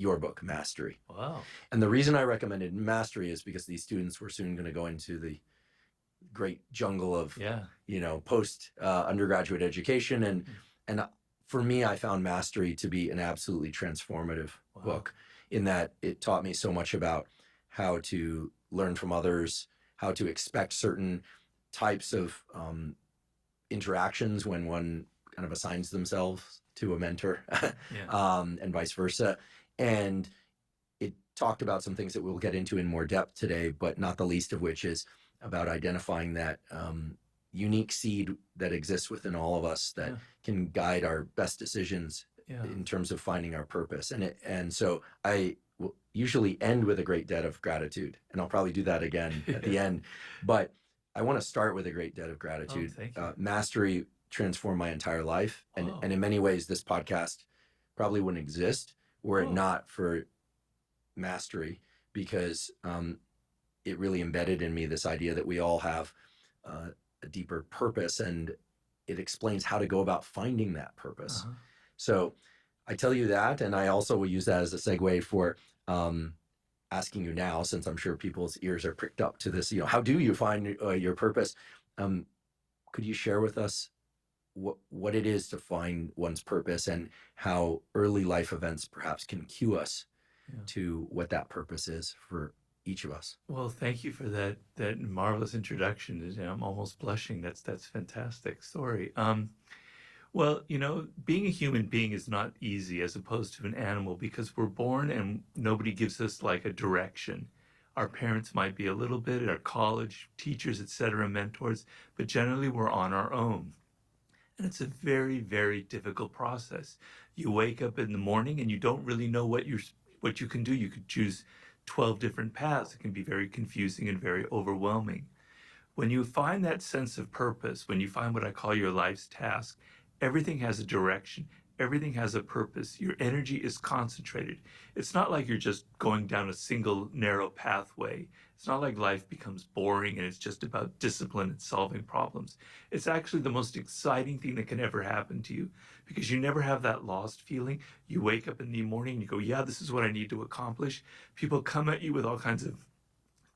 your book, Mastery. Wow. And the reason I recommended Mastery is because these students were soon going to go into the great jungle of, post undergraduate education. And for me, I found Mastery to be an absolutely transformative book, in that it taught me so much about how to learn from others, how to expect certain types of interactions when one kind of assigns themselves to a mentor, and vice versa. And it talked about some things that we'll get into in more depth today, but not the least of which is about identifying that unique seed that exists within all of us that can guide our best decisions in terms of finding our purpose. And so I will usually end with a great debt of gratitude, and I'll probably do that again at the end. But I want to start with a great debt of gratitude. Thank you. Mastery transformed my entire life. And in many ways, this podcast probably wouldn't exist were it not for Mastery, because it really embedded in me this idea that we all have a deeper purpose, and it explains how to go about finding that purpose. So I tell you that, and I also will use that as a segue for asking you now, since I'm sure people's ears are pricked up to this, how do you find your purpose? Could you share with us what it is to find one's purpose, and how early life events perhaps can cue us to what that purpose is for each of us? Well, thank you for that marvelous introduction. I'm almost blushing. That's fantastic story. Well, being a human being is not easy as opposed to an animal, because we're born and nobody gives us like a direction. Our parents might be a little bit, our college, teachers, etc., mentors, but generally we're on our own. And it's a very, very difficult process. You wake up in the morning and you don't really know what you can do. You could choose 12 different paths. It can be very confusing and very overwhelming. When you find that sense of purpose, when you find what I call your life's task, everything has a direction. Everything has a purpose. Your energy is concentrated. It's not like you're just going down a single narrow pathway. It's not like life becomes boring and it's just about discipline and solving problems. It's actually the most exciting thing that can ever happen to you, because you never have that lost feeling. You wake up in the morning and you go, this is what I need to accomplish. People come at you with all kinds of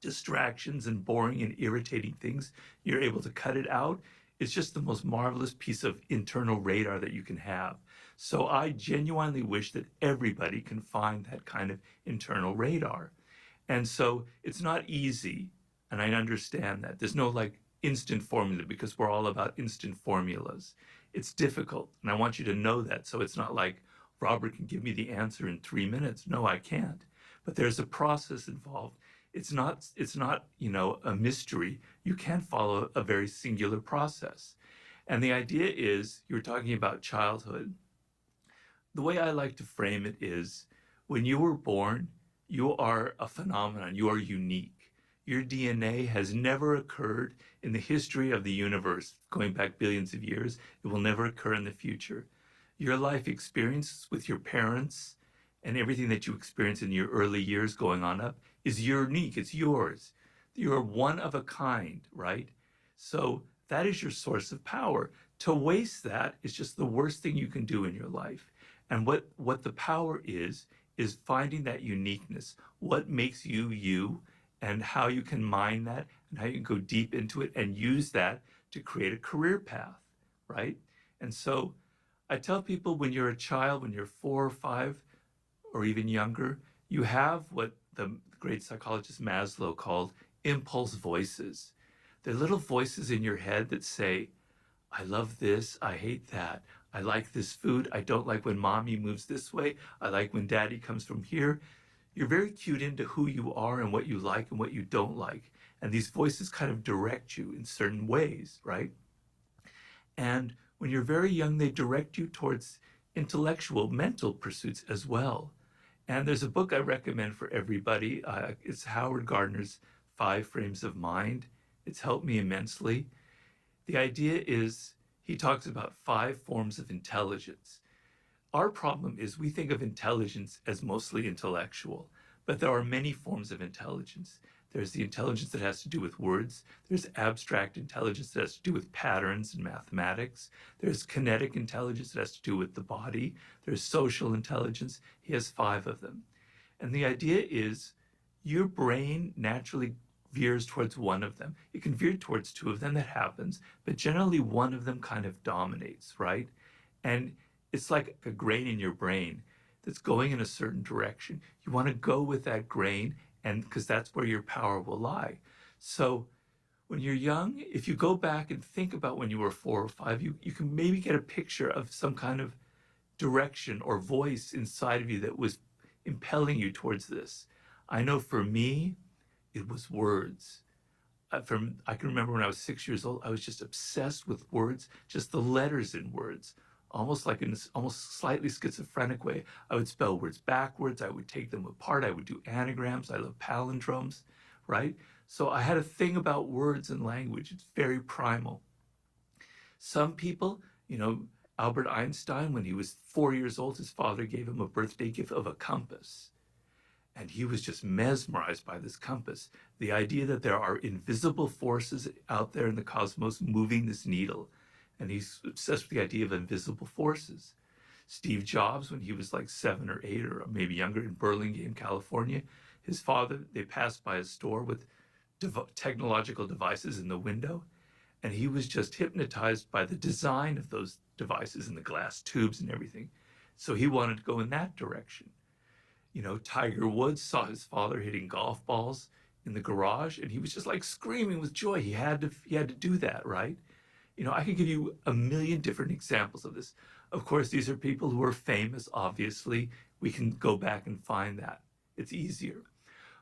distractions and boring and irritating things. You're able to cut it out. It's just the most marvelous piece of internal radar that you can have. So I genuinely wish that everybody can find that kind of internal radar. And so it's not easy, and I understand that. There's no like instant formula, because we're all about instant formulas. It's difficult, and I want you to know that. So it's not like Robert can give me the answer in 3 minutes. No, I can't. But there's a process involved. It's not, a mystery. You can't follow a very singular process. And the idea is, you're talking about childhood. The way I like to frame it is, when you were born, you are a phenomenon. You are unique. Your DNA has never occurred in the history of the universe, going back billions of years. It will never occur in the future. Your life experience with your parents and everything that you experience in your early years going on up is unique. It's yours. You're one of a kind, right? So that is your source of power. To waste that is just the worst thing you can do in your life. And what the power is finding that uniqueness, what makes you you, and how you can mine that, and how you can go deep into it and use that to create a career path, right? And so I tell people, when you're a child, when you're 4 or 5 or even younger, you have what the great psychologist Maslow called impulse voices. They're little voices in your head that say, I love this, I hate that. I like this food. I don't like when mommy moves this way. I like when daddy comes from here. You're very cued into who you are and what you like and what you don't like. And these voices kind of direct you in certain ways, right? And when you're very young, they direct you towards intellectual, mental pursuits as well. And there's a book I recommend for everybody. It's Howard Gardner's 5 Frames of Mind. It's helped me immensely. The idea is, he talks about 5 forms of intelligence. Our problem is we think of intelligence as mostly intellectual, but there are many forms of intelligence. There's the intelligence that has to do with words. There's abstract intelligence that has to do with patterns and mathematics. There's kinetic intelligence that has to do with the body. There's social intelligence. He has 5 of them. And the idea is your brain naturally veers towards one of them. It can veer towards two of them, that happens, but generally one of them kind of dominates, right? And it's like a grain in your brain that's going in a certain direction. You want to go with that grain, and because that's where your power will lie. So when you're young, if you go back and think about when you were 4 or 5, you can maybe get a picture of some kind of direction or voice inside of you that was impelling you towards this. I know for me, it was words. I can remember when I was 6 years old, I was just obsessed with words, just the letters in words, almost like in this almost slightly schizophrenic way. I would spell words backwards. I would take them apart. I would do anagrams. I love palindromes, right? So I had a thing about words and language. It's very primal. Some people, Albert Einstein, when he was 4 years old, his father gave him a birthday gift of a compass. And he was just mesmerized by this compass. The idea that there are invisible forces out there in the cosmos moving this needle. And he's obsessed with the idea of invisible forces. Steve Jobs, when he was like 7 or 8 or maybe younger in Burlingame, California, his father, they passed by a store with technological devices in the window. And he was just hypnotized by the design of those devices and the glass tubes and everything. So he wanted to go in that direction. Tiger Woods saw his father hitting golf balls in the garage, and he was just like screaming with joy. He had to do that, right? I could give you a million different examples of this. Of course, these are people who are famous, obviously. We can go back and find that. It's easier.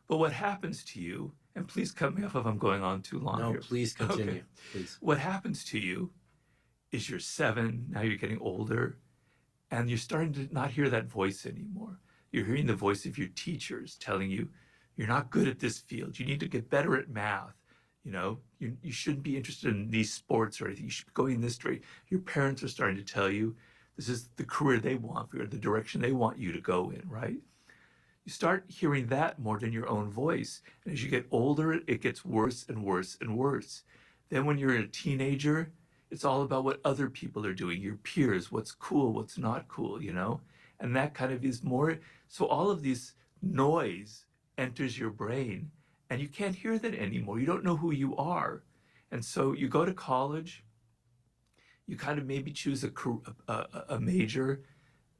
But what happens to you, and please cut me off if I'm going on too long here. No, please continue. Okay. Please. What happens to you is you're 7, now you're getting older, and you're starting to not hear that voice anymore. You're hearing the voice of your teachers telling you, you're not good at this field. You need to get better at math. You shouldn't be interested in these sports or anything. You should be going this direction. Your parents are starting to tell you this is the career they want for you, or the direction they want you to go in, right? You start hearing that more than your own voice. And as you get older, it gets worse and worse and worse. Then when you're a teenager, it's all about what other people are doing, your peers, what's cool, what's not cool, And that kind of is more, so all of this noise enters your brain and you can't hear that anymore. You don't know who you are. And so you go to college, you kind of maybe choose a major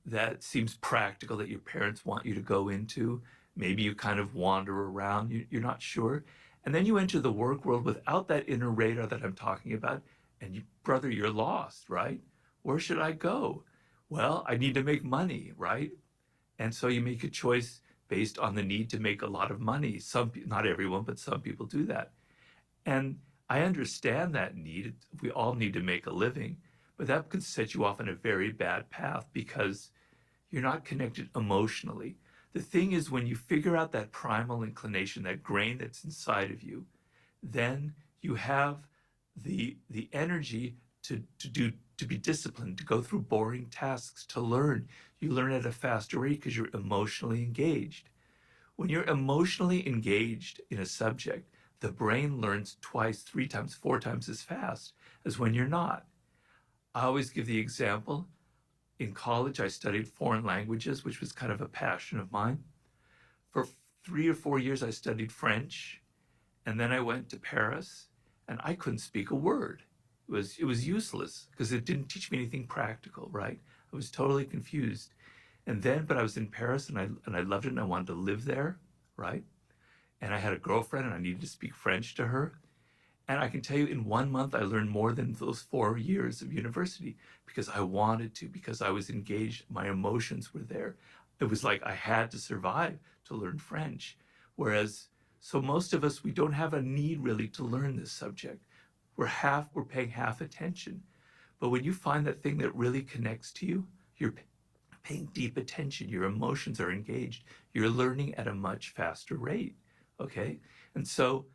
that seems practical that your parents want you to go into. Maybe you kind of wander around, you're not sure. And then you enter the work world without that inner radar that I'm talking about. And brother, you're lost, right? Where should I go? Well, I need to make money, right? And so you make a choice based on the need to make a lot of money. Not everyone, but some people do that. And I understand that need. We all need to make a living, but that can set you off on a very bad path because you're not connected emotionally. The thing is, when you figure out that primal inclination, that grain that's inside of you, then you have the energy to be disciplined, to go through boring tasks, to learn. You learn at a faster rate because you're emotionally engaged. When you're emotionally engaged in a subject, the brain learns 2, 3 times, 4 times as fast as when you're not. I always give the example. In college, I studied foreign languages, which was kind of a passion of mine. For 3 or 4 years, I studied French, and then I went to Paris, and I couldn't speak a word. It was useless because it didn't teach me anything practical, right? I was totally confused. But I was in Paris and I loved it and I wanted to live there, right? And I had a girlfriend and I needed to speak French to her. And I can tell you in 1 month, I learned more than those 4 years of university because I wanted to, because I was engaged. My emotions were there. It was like I had to survive to learn French. So most of us, we don't have a need really to learn this subject. We're paying half attention. But when you find that thing that really connects to you, you're paying deep attention. Your emotions are engaged. You're learning at a much faster rate, okay? And so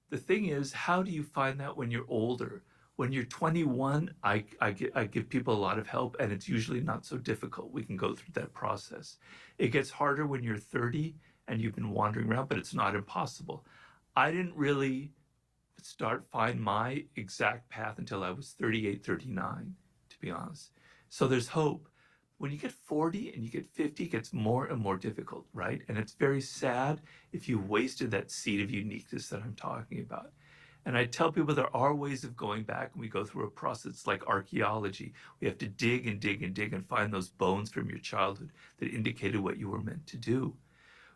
the thing is, how do you find that when you're older? When you're 21, I give people a lot of help, and it's usually not so difficult. We can go through that process. It gets harder when you're 30 and you've been wandering around, but it's not impossible. I didn't really find my exact path until I was 38, 39, to be honest. So there's hope. When you get 40 and you get 50, it gets more and more difficult, right? And it's very sad if you wasted that seed of uniqueness that I'm talking about. And I tell people there are ways of going back, and we go through a process like archaeology. We have to dig and dig and dig and find those bones from your childhood that indicated what you were meant to do.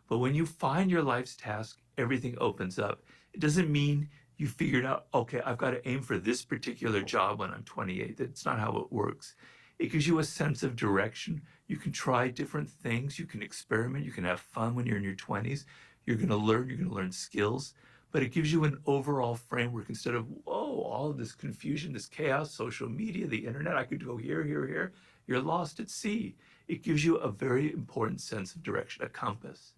But when you find your life's task, everything opens up. It doesn't mean you figured out, okay, I've got to aim for this particular job when I'm 28. That's not how it works. It gives you a sense of direction. You can try different things. You can experiment. You can have fun when you're in your 20s. You're going to learn skills. But it gives you an overall framework instead of, whoa, all of this confusion, this chaos, social media, the internet, I could go here, here, here. You're lost at sea. It gives you a very important sense of direction, a compass.